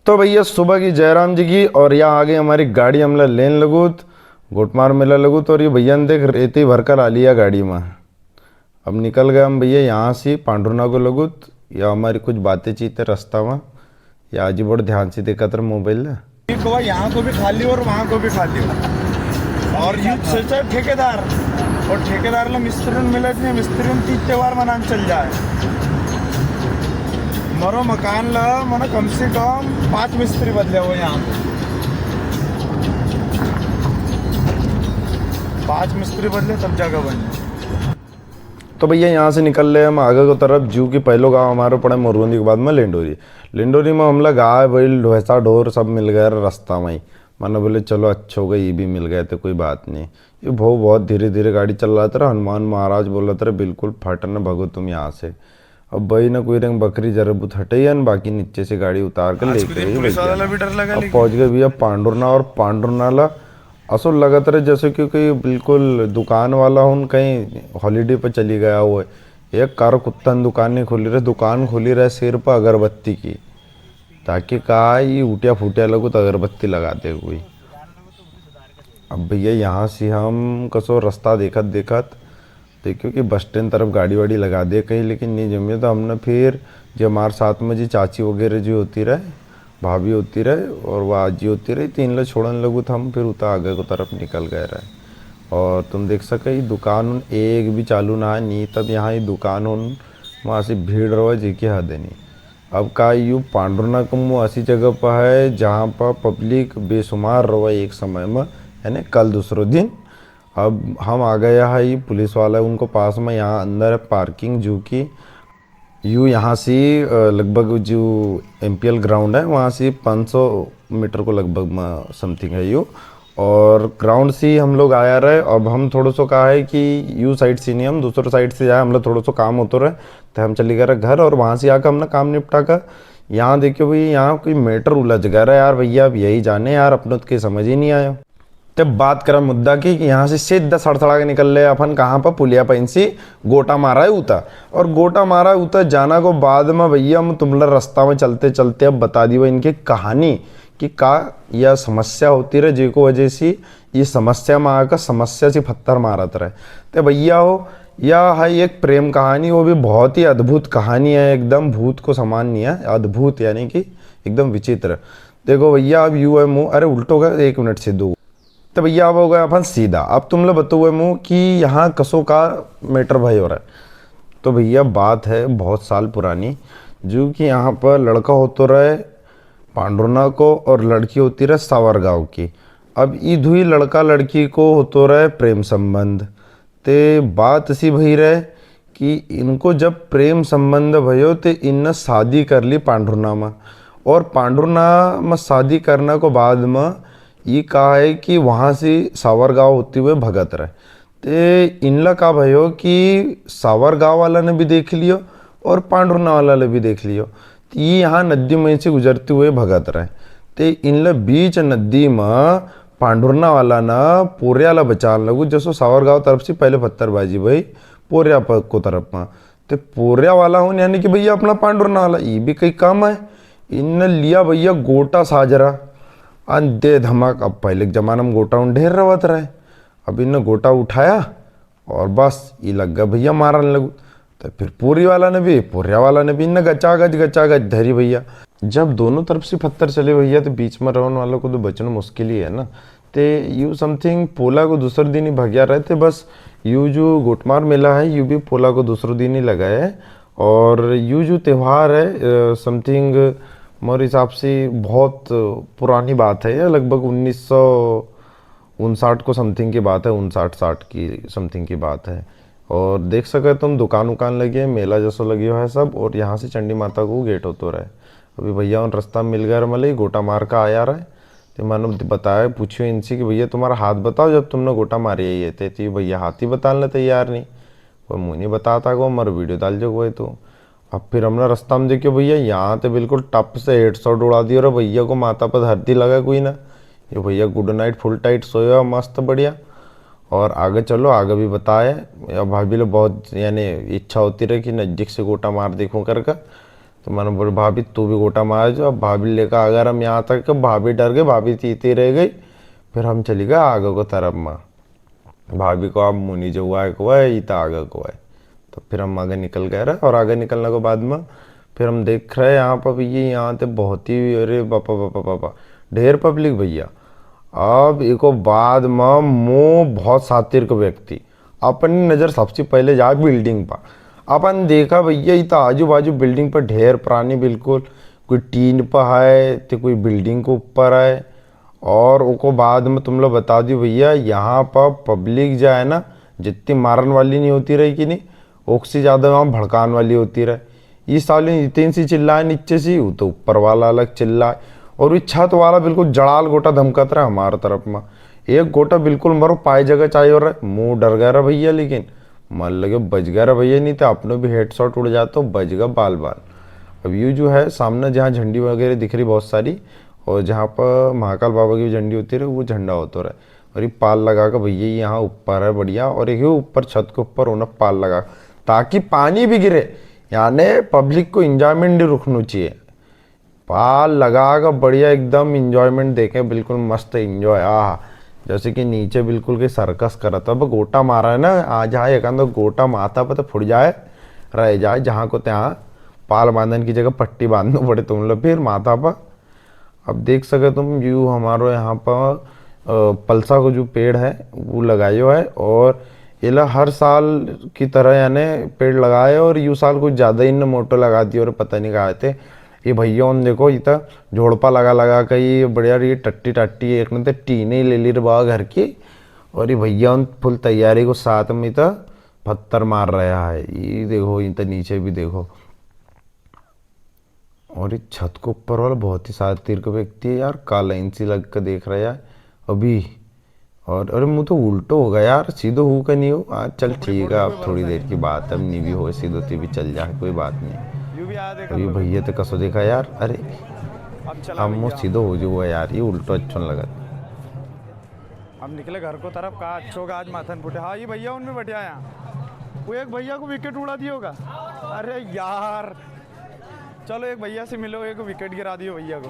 तो भैया सुबह की जयराम जी की और यहाँ आ गई हमारी गाड़ी। हमला लेन लगूत गोटमार मेला लगूत और ये भैया ने देख रेती भर कर आ लिया गाड़ी में। अब निकल गए हम भैया यहाँ से पांडुरना को लगूत। या हमारी कुछ बातें चीते रास्ता में या आज बड़े ध्यान से देखा था मोबाइल है। यहाँ को भी खा लियो और वहाँ को भी खा लियो और ये सोचा ठेकेदार और ठेकेदार ला मिस्त्री मिले थे। मिस्त्री तीज त्योहार मनाने चल जाए मरो मकान ला मना कम से कम 5 मिस्त्री बदले हुए यहाँ पे 5 मिस्त्री बदले तब जगह बने। तो भैया यहाँ से निकल रहे हम आगे की तरफ। जू की पहलो गांव हमारे पड़े मोरबंदी के बाद में लेंडोरी। लेंडोरी में हमला गाय बैल भैंसा ढोर सब मिल गए रास्ता में ही। मानो बोले चलो अच्छा हो गया ये भी मिल गए तो कोई बात नहीं। ये बहुत धीरे धीरे गाड़ी चल रहा था। हनुमान महाराज बोल रहा था बिल्कुल फट न भगो तुम यहाँ से। अब भाई ना कोई रंग बकरी जरबूत हटे या बाकी नीचे से गाड़ी उतार कर लेके पहुंच गए भैया पांडुरना। और पांडुरनाला असो लगत रहे जैसे कि कोई बिल्कुल दुकान वाला हूँ कहीं हॉलीडे पर चली गया हुआ है। एक कार कुत्ता दुकान नहीं खोली रहे, दुकान खोली रहे सिर पर अगरबत्ती की, ताकि कहा ये उटिया फूटिया लगो तो अगरबत्ती लगाते कोई। अब भैया यहाँ से हम कसो रास्ता देखत देखत देखियो कि बस स्टैंड तरफ गाड़ी वाड़ी लगा दे कहीं, लेकिन नहीं जमिए। तो हमने फिर जो हमारे साथ में जी चाची वगैरह जो होती रहे, भाभी होती रहे और वह आजी होती रही, तीन लोग छोड़ने लगू था हम फिर उतना आगे की तरफ निकल गए रहे। और तुम देख सके दुकान एक भी चालू ना है नहीं। तब यहाँ ही दुकान वहाँ से भीड़ रहो जी की हद नहीं। अब का यू पांडुरना कुम्मू ऐसी जगह पर है जहाँ पर पब्लिक बेशुमार रहो एक समय में, यानी कल दूसरे दिन। अब हम आ गए है ये पुलिस वाला उनको पास में यहाँ अंदर है पार्किंग जू की। यू यहाँ से लगभग जो MPL ग्राउंड है वहाँ से 500 मीटर को लगभग समथिंग है यू। और ग्राउंड से हम लोग आया रहे। अब हम थोड़ा सा कहा है कि यू साइड से नहीं हम दूसरे साइड से जाए, हम लोग थोड़ा सा काम होता रहे तो हम चले गए घर। और वहाँ से आकर हमने काम निपटा कर यहाँ देखियो भाई यहाँ कोई मैटर उलझ गया रहा यार। भैया अब यही जाने यार अपने तो समझ ही नहीं आया। जब बात करा मुद्दा की कि यहाँ से सीधा सड़सड़ा के निकल रहे अपन कहाँ पर पुलिया पैन से गोटा मारा है उता। और गोटा मारा है उता जाना को बाद में भैया हम तुमला रास्ता में चलते चलते अब बता दी इनकी कहानी कि का यह समस्या होती रहे जिको वजह से ये समस्या में आकर समस्या से पत्थर मारत रहे। तो भैया हो यह है एक प्रेम कहानी, वो भी बहुत ही अद्भुत कहानी है, एकदम भूत को समान नहीं है, अद्भुत यानी कि एकदम विचित्र। देखो भैया अब यू है मुँह अरे उल्टो गया 1 मिनट से 2। तो भैया अब हो गया अपन सीधा। अब तुम लोग बताओ मुँह कि यहाँ कसों का मैटर भाई हो रहा है। तो भैया बात है बहुत साल पुरानी, जो कि यहाँ पर लड़का होता रहे पांडुरना को और लड़की होती रहे सावरगांव की। अब ईद हुई लड़का लड़की को होतो रहे प्रेम संबंध। ते बात ऐसी भई रहे कि इनको जब प्रेम संबंध भयो तो इन शादी कर ली पांडुरना में। और पांडुरना में शादी करने को बाद में ये कहा है कि वहाँ से सावरगांव होते हुए भगत रहे। तो इनला का भयो कि सावरगांव वाला ने भी देख लियो और पांडुरना वाला ने भी देख लियो। तो ये यहाँ नदी में से गुजरते हुए भगत रहे। तो इनला बीच नदी में पांडुरना वाला ना पोरिया ला बचाने लगू। जैसो सावरगांव तरफ से पहले पत्थरबाजी भाई पोरिया को तरफ में। तो पोरिया वाला हूँ यानी कि भैया अपना पांडुरना वाला ये भी कई काम है। इन लिया भैया गोटा साजरा अंधे धमक। अब पहले के जमाने में गोटा ढेर रवत रहे, अब इन्हें गोटा उठाया और बस ये लग गया भैया मारने लगू। तो फिर पोरिया वाला ने भी इन्हें गचा गच धरी भैया। जब दोनों तरफ से पत्थर चले भैया तो बीच में रहने वालों को तो बचना मुश्किल ही है ना। तो यू समथिंग पोला को दूसरे दिन ही भगया रहे थे। बस यू जो गोटमार मेला है यू भी पोला को दूसरे दिन ही लगा है। और यू जो त्यौहार है समथिंग मेरे हिसाब से बहुत पुरानी बात है, लगभग 1959 को समथिंग की बात है, 59-60 की समथिंग की बात है। और देख सके तुम दुकान उकान लगी है, मेला जैसा लगी हुआ है सब। और यहाँ से चंडी माता को गेट होते रहे। अभी भैया उन रास्ता मिल गया मतलब गोटा मार का आया रहे। तो मैंने बताया पूछियो इनसे कि भैया तुम्हारा हाथ बताओ जब तुमने गोटा मारी है। ये तो भैया हाथ ही बताने तैयार नहीं, कोई मुँह नहीं बताता को हमारा वीडियो डाल जो हुए। तो अब फिर हमने रास्ता में देखियो भैया यहाँ तो बिल्कुल टप से हेडशॉट उड़ा दिया और भैया को माथा पर धरती लगा कोई ना। ये भैया गुड नाइट फुल टाइट सोया मस्त बढ़िया। और आगे चलो आगे भी बताए। अब भाभी लोग बहुत यानी इच्छा होती रही कि नज़दीक से गोटा मार देखूँ करके। तो मैंने बोले भाभी तू भी गोटा मार जो। अब भाभी लेकर अगर हम यहाँ तक, भाभी डर गई, भाभी चीती रह गई। फिर हम चली गए आगे को तरफ में। भाभी को अब मुनी जो हुआ है इतना आगे को है। तो फिर हम आगे निकल गए रहे, और आगे निकलने के बाद में फिर हम देख रहे हैं यहाँ पर भैया, यहाँ तो बहुत ही, अरे बापा बापा बापा ढेर पब्लिक भैया। अब एको बाद में मुँह बहुत सातिर का व्यक्ति, अपनी नज़र सबसे पहले जाए बिल्डिंग पर। अपन देखा भैया इतना आजू बाजू बिल्डिंग पर ढेर पुरानी, बिल्कुल कोई टीन पर है तो कोई बिल्डिंग के ऊपर है। और उको बाद में तुम लोग बता दी भैया, यहाँ पर पब्लिक जो है ना, जितनी मारन वाली नहीं होती रही कि नहीं, उससे ज़्यादा वहाँ भड़कान वाली होती रहे। इस साल इतनी सी चिल्लाए नीचे से, वो तो ऊपर वाला अलग चिल्लाए। और वो छत वाला बिल्कुल जड़ाल गोटा धमकत रहा हमारे तरफ में। एक गोटा बिल्कुल मरो पाए जगह चाहिए, और मुंह डर गया रहा भैया, लेकिन मन लगे बच गया रहा भैया, नहीं तो अपने भी हेडशॉट उड़ जाता, बच गया बाल बाल। अब ये जो है सामने जहाँ झंडी वगैरह दिख रही बहुत सारी, और जहाँ पर महाकाल बाबा की झंडी होती रहे, वो झंडा होता रहे। और ये पाल लगा कर भैया यहाँ ऊपर है बढ़िया, और एक ऊपर छत के ऊपर उन्हें पाल लगा ताकि पानी भी गिरे, यानी पब्लिक को इंजॉयमेंट नहीं रुकना चाहिए। पाल लगा कर बढ़िया एकदम इंजॉयमेंट देखें, बिल्कुल मस्त इंजॉय। जैसे कि नीचे बिल्कुल के सर्कस करा था, अब गोटा मारा है ना, आ जाए एक तो गोटा माथा पर तो फुट जाए रह जाए, जहाँ को ત્યાં पाल बांधन की जगह पट्टी बांधना पड़े तुम लोग फिर माथा पर। अब देख सके तुम यू हमारे यहाँ पर पलसा को जो पेड़ है वो लगायो है, और ये हर साल की तरह यानी पेड़ लगाए, और यू साल कुछ ज़्यादा ही ने मोटो लगा दिए, और पता नहीं कहा थे ये भैया। उन देखो इतना झोड़पा लगा लगा कर ये बढ़िया, ये टट्टी टट्टी एक ने तो टीने ले ली रहा घर की, और ये भैया उन फुल तैयारी को साथ में तो पत्थर मार रहा है। ये देखो ये तो नीचे भी देखो, और ये छत के ऊपर वाला बहुत ही सातिर का व्यक्ति है यार, काला इंची लग कर देख रहा है यार अभी। और अरे मुँह तो उल्टो हो गया यार, सीधो हो का नहीं हो। चल ठीक है, अब थोड़ी देर की बात है, अब नहीं भी हो सीधो तो भी चल जाए, कोई बात नहीं। अभी भैया तो कसो देखा यार, अरे अब मुँह सीधो हो जो हुआ यार, ये उल्टो अच्छा लगा। अब निकले घर को तरफ, कहा अच्छो होगा आज माथन फुटे। हाँ ये भैया उनमें बैठा यहाँ, वो एक भैया को विकेट उड़ा दिया होगा। अरे यार चलो एक भैया से मिलो, एक विकेट गिरा दियो भैया को।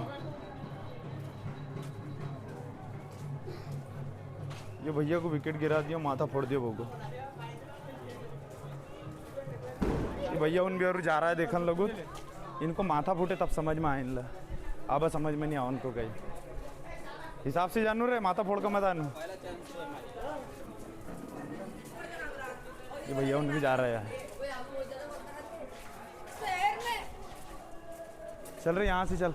ये भैया को विकेट गिरा दियो, माथा फोड़ दियो को। ये भैया उन भी और जा रहा है देखन लगू, इनको माथा फूटे तब समझ में आए, अब समझ में नहीं आ उनको कहीं हिसाब से जानू रे, माथा फोड़ का मत आनू। ये भैया उन भी जा रहे हैं, चल रहे यहाँ से चल।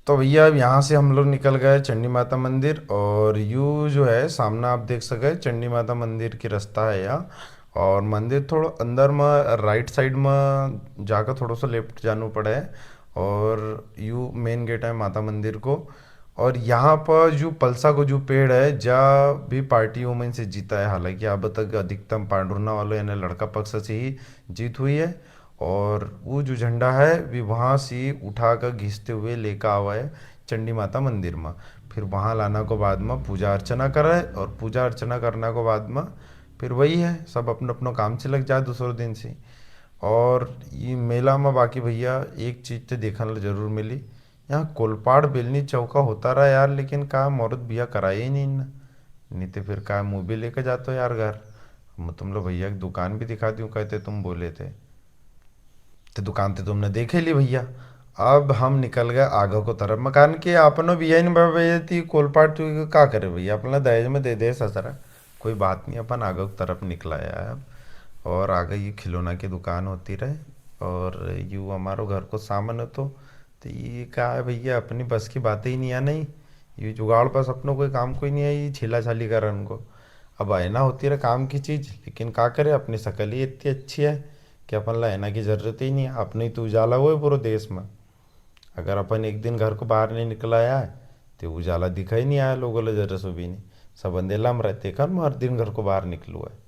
तो भैया अब यहाँ से हम लोग निकल गए चंडी माता मंदिर, और यू जो है सामने आप देख सके चंडी माता मंदिर की रास्ता है यहाँ। और मंदिर थोड़ा अंदर में राइट साइड में जाकर थोड़ा सा लेफ्ट जाना पड़े है, और यू मेन गेट है माता मंदिर को। और यहाँ पर जो पलसा को जो पेड़ है जा भी पार्टी वुमेन से जीता है, हालांकि अब तक अधिकतम पांडुरना वालों यानी लड़का पक्ष से ही जीत हुई है। और वो जो झंडा है भी वहाँ से उठा कर घिसते हुए लेकर आवा है चंडी माता मंदिर में। फिर वहाँ लाना को बाद में पूजा अर्चना करे, और पूजा अर्चना करने को बाद में फिर वही है सब अपना अपना काम से लग जाए दूसरे दिन से। और ये मेला में बाकी भैया एक चीज़ तो देखने जरूर मिली, यहाँ कोलपाड़ बेलनी चौका होता रहा यार, लेकिन का मुहूर्त बिया कराया ही नहीं ना, नहीं तो फिर का मुँह भी लेकर जाते हो यार घर। मैं तुम लोग भैया की दुकान भी दिखा दूँ कहते तुम बोले थे, तो दुकान तो तुमने देखे ली भैया। अब हम निकल गए आगे को तरफ, मकान के अपनों भी यही भैया थी कोलपाड़ तू का करे भैया, अपना दहेज में दे दे ससरा, कोई बात नहीं, अपन आगे की तरफ निकला है अब। और आगे ये खिलौना की दुकान होती रहे, और यू हमारो घर को सामान हो तो ये क्या है भैया, अपनी बस की बातें ही नहीं आ नहीं, ये जुगाड़ बस अपनों कोई काम कोई नहीं है, ये छीला छाली कर उनको। अब आईना होती रहे काम की चीज़, लेकिन क्या करे अपनी शक्ल ही इतनी अच्छी है कि अपन ला आईना की ज़रूरत ही नहीं है, अपने तो उजाला हुआ है पूरे देश में। अगर अपन एक दिन घर को बाहर नहीं निकला है तो उजाला दिखा ही नहीं आया लोगों ने, जरा सो भी नहीं, सब अंधेला में रहते कर मैं हर दिन घर को बाहर निकलूँ है।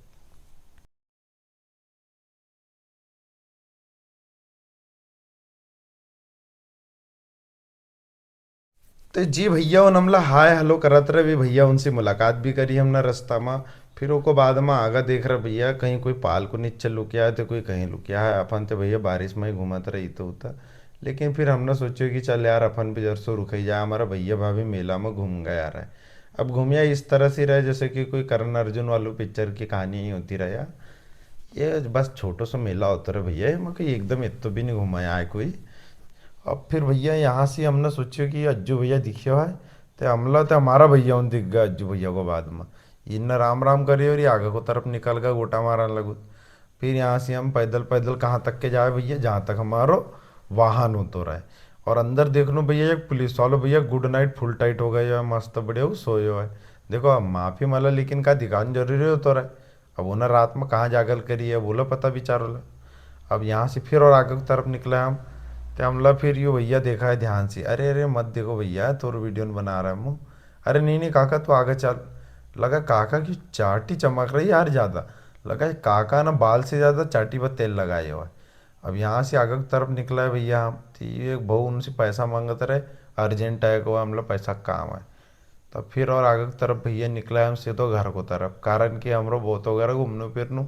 तो जी भैया उन हमला हाय हेलो करत रहे भी भैया, उनसे मुलाकात भी करी हमने रास्ता में। फिर ओको बाद में आगा देख रहे भैया कहीं कोई पाल को नीचे लुकिया है तो कोई कहीं लुकिया है, अपन तो भैया बारिश में ही घूमत रही तो उतना लेकिन फिर हमने सोचो कि चल यार अपन भी जर सो रुक ही जाए, हमारा भैया भाभी मेला में घूम गया यार है। अब घूमिया इस तरह से रहे जैसे कि कोई करण अर्जुन वालों पिक्चर की कहानी ही होती रहे यार। ये बस छोटो सा मेला होता रहे भैया, ये मैं कहीं एकदम इतो भी नहीं घुमाया है कोई। अब फिर भैया यहाँ से हमने सोचो कि अज्जू भैया दिखे है, तो हमला तो हमारा भैया उन दिख गया अज्जू भैया को बाद में। इन राम राम करे और ये आगे को तरफ निकल गया गोटा मारने लगू। फिर यहाँ से हम पैदल पैदल कहाँ तक के जाए भैया, जहाँ तक हमारो वाहन हो तो रहे। और अंदर देख लो भैया एक पुलिस वालों भैया गुड नाइट फुल टाइट हो गए है, मस्त बढ़िया वो सोए हो है। देखो अब माफी माला लेकिन का दिखान जरूरी हो तो रहे। अब उन्हें रात में कहाँ जागल करी है बोलो पता विचारो ला। अब यहाँ से फिर और आगे की तरफ निकले हम। तो हमला फिर यो भैया देखा है ध्यान से, अरे अरे मत देखो भैया तोर वीडियो बना रहा है मुँह। अरे नहीं नहीं काका तू आगे चल। लगा काका की चाटी चमक रही यार ज़्यादा। लगा काका ना बाल से ज़्यादा चाटी पर तेल लगाए हुआ है। अब यहाँ से आगे की तरफ निकला है भैया हम, तो ये एक बहू उनसे पैसा मांगते रहे। अर्जेंट है को हमला पैसा काम है। तब फिर और आगे की तरफ भैया निकला है हम सीधो घर को तरफ, कारण कि हमरो बहुत वगैरह घूमने फिरनू।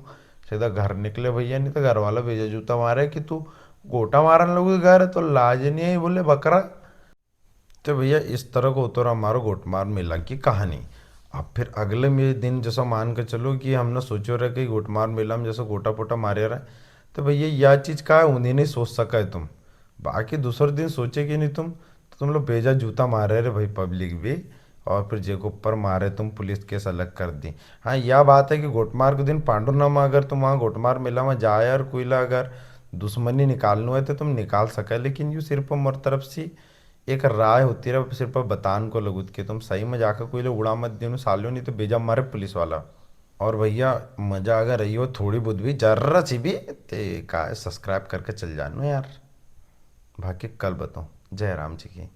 सीधा घर निकले भैया, नहीं तो घर वाला भेजा जूता मारे कि तू गोटा मारन लोग घर है तो लाज नहीं है बोले बकरा। तो भैया इस तरह को तो हमारो गोटमार मेला की कहानी। अब फिर अगले में दिन जैसा मान के चलो कि हमने सोचो रहे कि गोटमार मेला में जैसे गोटा पोटा मारे रहे, तो भैया यह चीज़ का है उन्हें नहीं सोच सका है तुम। बाकी दूसरे दिन सोचे कि नहीं तुम, तो तुम लोग बेजा जूता मारे रहे भाई पब्लिक भी। और फिर जे को ऊपर मारे तुम पुलिस केस अलग कर दी। हाँ यह बात है कि गोटमार के दिन पांडुरनामा अगर तुम वहाँ गोटमार मेला में जाए और कोई ला अगर दुश्मनी निकालना है तो तुम निकाल सके, लेकिन यूँ सिर्फ मोर तरफ से एक राय होती रहा सिर्फ बतान को लगुत के तुम सही में जाकर कोई लोग उड़ा मत दियो सालियो, नहीं तो बेजा मारे पुलिस वाला। और भैया मजा अगर रही हो थोड़ी बहुत भी जर्रा सी भी ते का सब्सक्राइब करके चल जानो यार। बाकी कल बताऊँ। जय राम जी की।